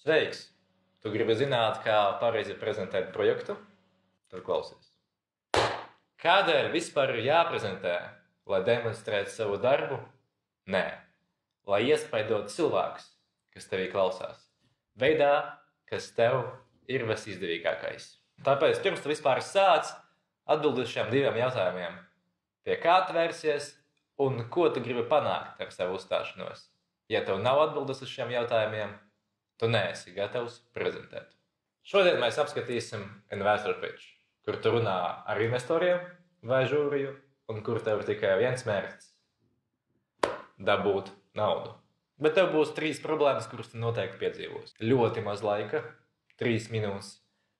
Sveiks! Tu gribi zināt, kā pareizi prezentēt projektu? Tad klausies. Kādēļ vispār ir jāprezentē? Lai demonstrētu savu darbu? Nē. Lai iespaidotu cilvēkus, kas tevī klausās. Veidā, kas tev ir visizdevīgākais. Tāpēc, pirms tu vispār sāc, atbildi uz šiem diviem jautājumiem. Pie kā tu vērsies un ko tu gribi panākt ar savu uzstāšanos? Ja tev nav atbildes uz šiem jautājumiem, tu neesi gatavs prezentēt. Šodien mēs apskatīsim investor pitch, kur tu runā ar investoriem vai žūriju, un kur tev ir tikai viens mērķis – dabūt naudu. Bet tev būs 3 problēmas, kuras tu noteikti piedzīvos. Ļoti maz laika, 3 minūtes,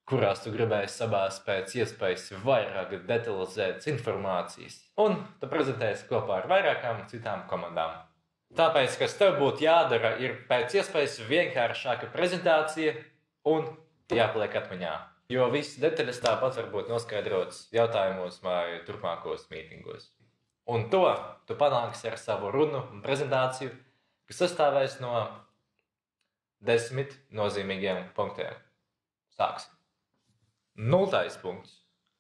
kurās tu gribēsi sabāzt pēc iespējas vairāk detalizētas informācijas, un tu prezentēsi kopā ar vairākām citām komandām. Tāpēc, kas tev būtu jādara, ir pēc iespējas vienkāršāka prezentācija un jāpaliek atmiņā. Jo visas detaļas tāpat var būt noskaidrotas jautājumos vai turpmākos mītingos. Un to tu panāksi ar savu runu un prezentāciju, kas sastāvēs no 10 nozīmīgiem punktiem. Sāksim. 0. punkts,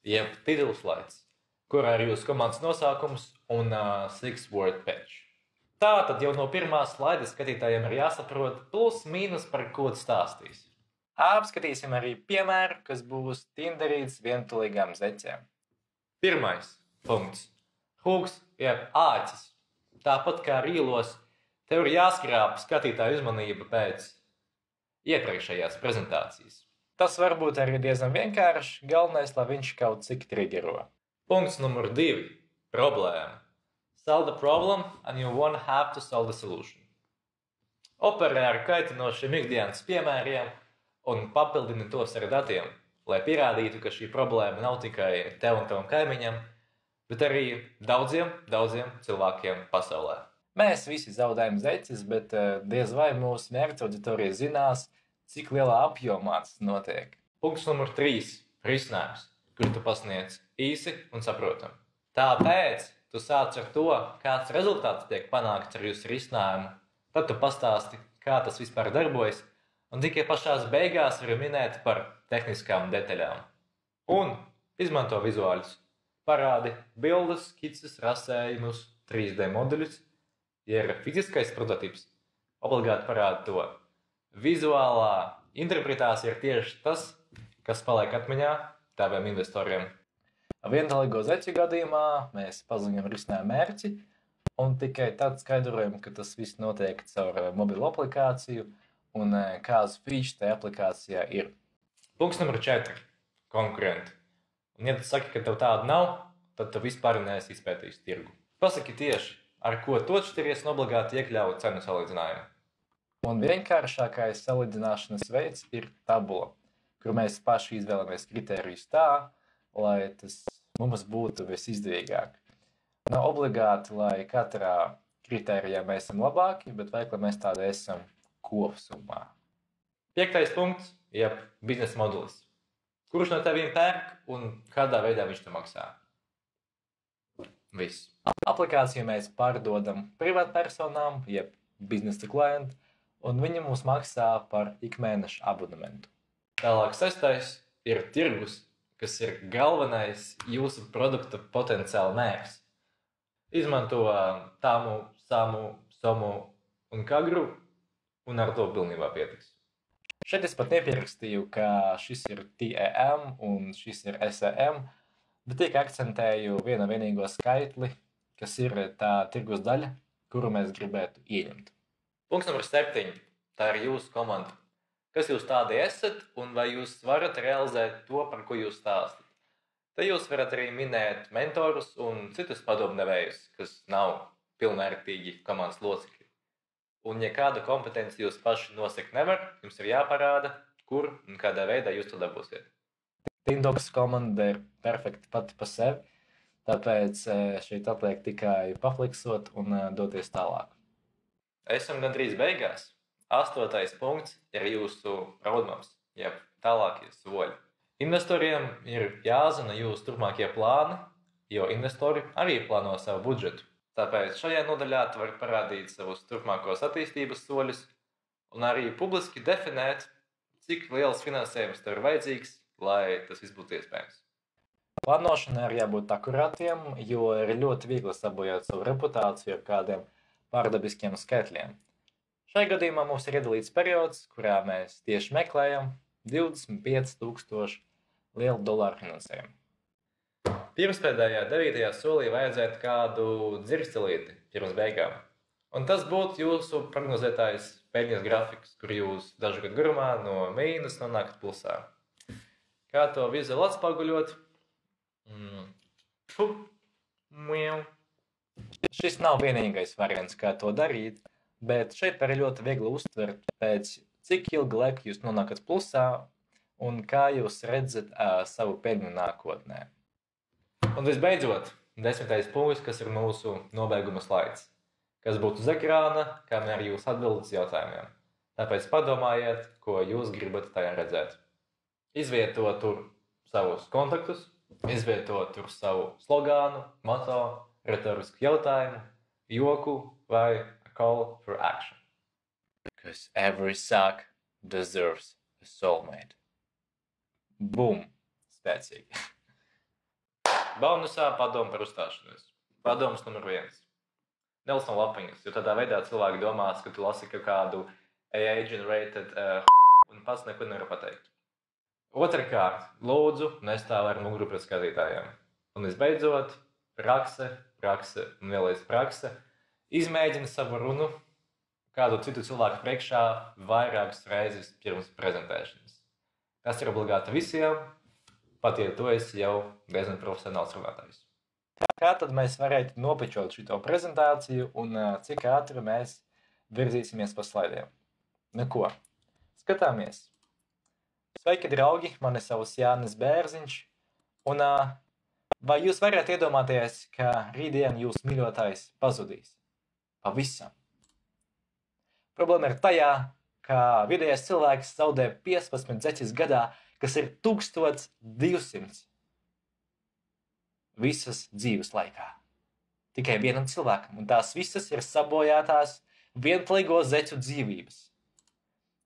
jeb title slides, kurā ir jūsu komandas nosaukums un 6-word pitch. Tātad jau no pirmā slaida skatītājiem ir jāsaprot plus mīnus, par ko tu stāstīsi. Apskatīsim arī piemēru, kas būs tinderīts vientulīgām zeķēm. 1. punkts. Hūks jeb āķis. Tāpat kā rīlos, tev ir jāskrāp skatītāju uzmanība pēc iepriekšējās prezentācijas. Tas var būt arī diezgan vienkārši, galvenais, lai viņš kaut cik triggero. Punkts numur 2. Problēma. Solve the problem and you won't have to solve the solution. Operē ar kaitinošiem ikdienas piemēriem un papildini tos ar datiem, lai pierādītu, ka šī problēma nav tikai tev un tavam kaimiņam, bet arī daudziem cilvēkiem pasaulē. Mēs visi zaudējam zeķes, bet diez vai mūsu mērķa auditorija zinās, cik lielā apjomā tas notiek. Punkts numur 3. Risinājums, kur tu pasniedz īsi un saprotam. Tāpēc tu sāc ar to, kāds rezultāts tiek panākts ar jūsu risinājumu, tad tu pastāsti, kā tas vispār darbojas, un tikai pašās beigās vari minēt par tehniskām detaļām. Un izmanto vizuāļus. Parādi bildes, skices, rasējumus, 3D modeļus. Ja ir fiziskais prototips, obligāti parādi to. Vizuālā interpretācija ir tieši tas, kas paliek atmiņā taviem investoriem. Vientulīgo zeķu gadījumā mēs paziņojam risinājumu mērķi un tikai tad skaidrojam, ka tas viss notiek caur mobilu aplikāciju un kādas features tajā aplikācijā ir. Punkts numur 4. Konkurenti. Un ja tu saki, ka tev tāda nav, tad tu vispār neesi izpētījis tirgu. Pasaki tieši, ar ko tu atšķiries un obligāti iekļauj cenu salīdzinājumu. Un vienkāršākais salīdzināšanas veids ir tabula, kur mēs paši izvēlamies kritērijus tā, lai tas mums būtu visizdevīgāk. Nav obligāti, lai katrā kritērijā mēs esam labāki, bet vajag, lai mēs tādi esam kopsumā. 5. punkts, jeb biznesa modelis. Kurš no teviem pērk un kādā veidā viņš te maksā? Viss. Aplikāciju mēs pārdodam privātpersonām, jeb business to client, un viņi mums maksā par ikmēneša abonementu. Tālāk 6. ir tirgus, kas ir galvenais jūsu produkta potenciāla mērķis. Izmanto tāmu, samu, somu un kagru, un ar to pilnībā pietiks. Šeit es pat nepierakstīju, ka šis ir TEM un šis ir SEM, bet tikai akcentēju vienu vienīgo skaitli, kas ir tā tirgus daļa, kuru mēs gribētu ieņemt. Punkts numur 7. Tā ir jūsu komanda. Kas jūs tādi esat un vai jūs varat realizēt to, par ko jūs stāstat. Te jūs varat arī minēt mentorus un citus padomdevējus, kas nav pilnvērtīgi komandas locekļi. Un ja kāda kompetence jūs paši nosakt nevar, jums ir jāparāda, kur un kādā veidā jūs to dabūsiet. Tindoks komanda ir perfekta pati pa sevi, tāpēc šeit atliek tikai pafliksot un doties tālāk. Esam gandrīz beigās. 8. punkts ir jūsu roadmaps, jeb tālākie soļi. Investoriem ir jāzina jūsu turpmākie plāni, jo investori arī plāno savu budžetu. Tāpēc šajā nodaļā tu vari parādīt savus turpmākos attīstības soļus un arī publiski definēt, cik liels finansējums tev ir vajadzīgs, lai tas viss būtu iespējams. Plānošanai ir jābūt akurātiem, jo ir ļoti viegli sabojāt savu reputāciju ar kādiem pārdabiskiem skaitļiem. Šai gadījumā mums ir iedalīts periods, kurā mēs tieši meklējam 25,000 lielu dolāru finansējumu. Pirmspēdējā 9. solī vajadzētu kādu dzirkstelīti pirms beigām. Un tas būtu jūsu prognozētājs peļņas grafiks, kur jūs dažu gadu garumā no mīnus nonākat plusā. Kā to vizuāli atspoguļot? Šis nav vienīgais variants, kā to darīt, bet šeit arī ļoti viegli uztvert, pēc cik ilga laika jūs nonākat plusā un kā jūs redzat savu peļņu nākotnē. Un visbeidzot, 10. punkts, kas ir mūsu nobeiguma slaids, kas būtu uz ekrāna, kamēr jūs atbildat uz jautājumiem. Tāpēc padomājiet, ko jūs gribat tajā redzēt. Izvietot tur savus kontaktus, izvietot tur savu slogānu, moto, retorisku jautājumu, joku vai call for action. Because every suck deserves a soulmate. Bum! Spēcīgi. Bonusā padomu par uzstāšanos. Padoms numur 1. Nelas no lapiņas, jo tādā veidā cilvēki domās, ka tu lasi kādu AI-generated un pats neko nevar pateikt. Otrakārt, lūdzu, nestāv ar muguru pret skatītājiem. Un visbeidzot, prakse un vēlreiz prakse. Izmēģini savu runu kādu citu cilvēku priekšā vairākas reizes pirms prezentēšanas. Tas ir obligāti visiem, pat ja tu esi jau diezgan profesionāls runātājs. Kā tad mēs varētu nopečot šito prezentāciju un cik ātri mēs virzīsimies pa slaidiem? Neko. Skatāmies. Sveiki, draugi! Mani sauc Jānis Bērziņš. Un vai jūs varat iedomāties, ka rītdien jūsu mīļotājs pazudīs? Pavisam. Problēma ir tajā, ka vidējais cilvēks zaudē 15 zeķes gadā, kas ir 1200 visas dzīves laikā. Tikai vienam cilvēkam, un tās visas ir sabojātās vienplīgo zeķu dzīvības.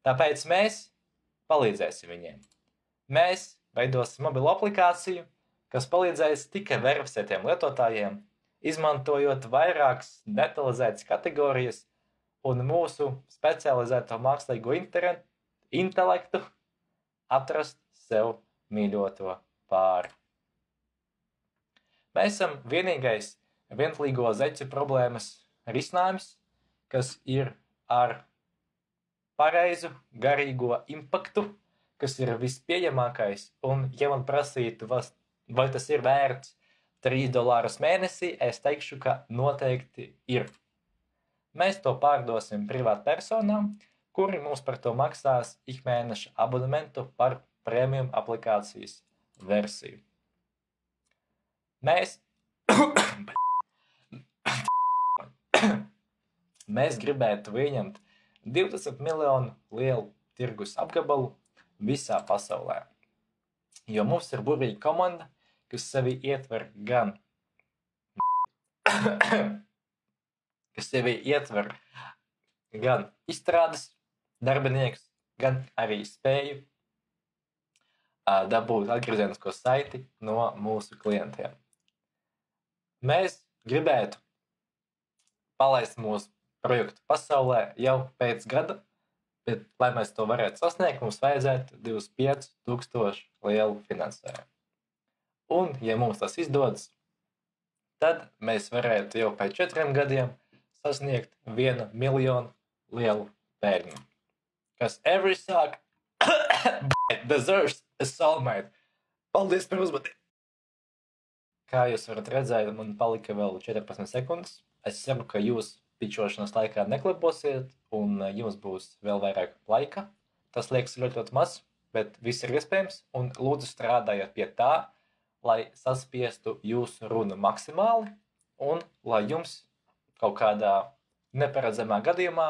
Tāpēc mēs palīdzēsim viņiem. Mēs veidosim mobilu aplikāciju, kas palīdzēs tikai verificētiem lietotājiem, izmantojot vairākas detalizētas kategorijas un mūsu specializēto mākslīgo intelektu atrast sev mīļoto pāri. Mēs esam vienīgais vienplīgo zeķu problēmas risinājums, kas ir ar pareizu garīgo impaktu, kas ir vispieejamākais, un ja man prasītu, vai tas ir vērts $3 mēnesī, es teikšu, ka noteikti ir. Mēs to pārdosim privātpersonām, kuri mums par to maksās ikmēneša abonementu par premium aplikācijas versiju. Mēs gribētu ieņemt 20 miljonu lielu tirgus apgabalu visā pasaulē, jo mums ir burvīga komanda, kas sevi ietver gan izstrādes darbiniekus, gan arī spēju dabūt atgriezienisko saiti no mūsu klientiem. Mēs gribētu palaist mūsu projektu pasaulē jau pēc gada, bet, lai mēs to varētu sasniegt, mums vajadzētu 25,000 lielu finansējumu. Un, ja mums tas izdodas, tad mēs varētu jau pēc 4 gadiem sasniegt 1 miljonu lielu peļņu. Kas every suck deserves a soulmate. Paldies par uzmanību! Kā jūs varat redzēt, man palika vēl 14 sekundes. Es ceru, ka jūs pičošanas laikā nekliposiet un jums būs vēl vairāk laika. Tas liekas ļoti maz, bet viss ir iespējams. Un lūdzu strādājiet pie tā, lai saspiestu jūsu runu maksimāli un lai jums kaut kādā neparedzamā gadījumā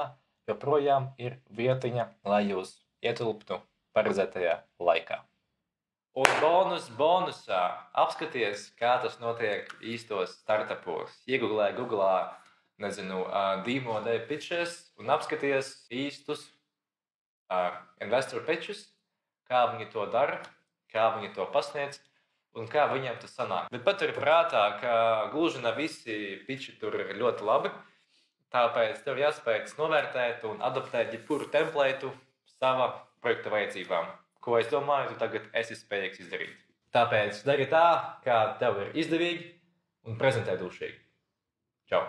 joprojām ir vietiņa, lai jūs ietilptu paredzētajā laikā. Un bonusā apskaties, kā tas notiek īstos startupos. Iegooglē, Googlā, Demo Day pitches un apskaties īstus investor pitches, kā viņi to dara, kā viņi to pasniedz un kā viņiem tas sanāk. Bet patur prātā, ka gluži ne visi pitchi tur ir ļoti labi, tāpēc tev jāspēj novērtēt un adaptēt jebkuru templētu sava projekta vajadzībām, ko es domāju, tu tagad esi spējīgs izdarīt. Tāpēc dari tā, kā tev ir izdevīgi un prezentē dušīgi. Čau!